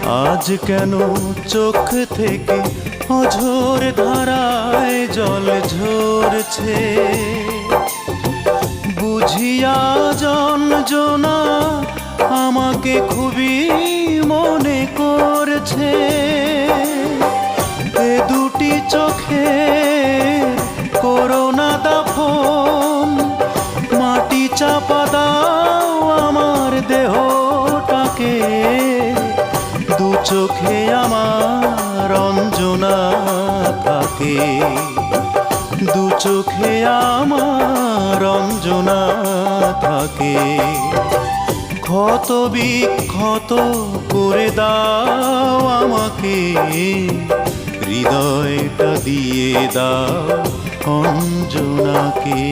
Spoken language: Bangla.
আজ কেন চোখ থেকে অঝোর ধারায় জল ঝরছে, বুঝিয়া জনজনা আমাকে খুবই মনে করছে। এ দুটি চোখে করোনা দাফন, মাটি চাপা দাও আমার দেহটাকে। দু চোখে আমার অঞ্জনা থাকে, দু চোখে আমার অঞ্জনা থাকে। ক্ষত বিক্ষত করে দাও আমাকে, হৃদয়টা দিয়ে দাও অঞ্জনাকে।